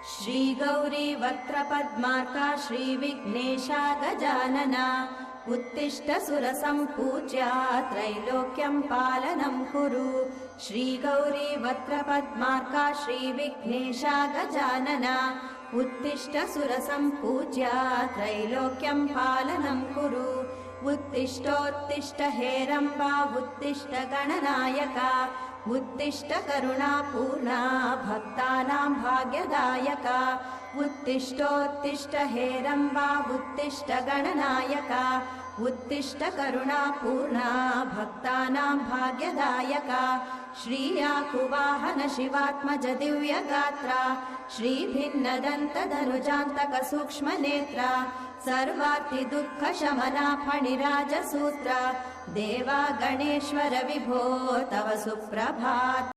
श्रीगौरी वक्त्रपद्मार्का श्रीविघ्नेशा गजानना उत्तिष्ठ सुरसम्पूज्या त्रैलोक्यं पालनं कुरु। श्रीगौरी वक्त्रपद्मार्का श्रीविघ्नेशा गजानना उत्तिष्ठ सुरसम्पूज्या त्रैलोक्यं पालनं कुरु। उत्तिष्ठोत्तिष्ठ हेरम्बा उत्तिष्ठ गणनायका उत्तिष्ठ करुणापूर्णा भक्तानां भाग्यदायका। उत्तिष्ठोत्तिष्ठ हेरम्बा उत्तिष्ठ गणनायका उत्तिष्ठ करुणापूर्णा भक्तानां भाग्यदायका। श्रीयाकुवाहन शिवात्मज दिव्यगात्रा श्रीभिन्नदन्तधनुजान्तक सूक्ष्मनेत्रा सर्वार्ति दुःखशमना फणिराजसूत्रा देवा गणेश्वर विभो तव सुप्रभात।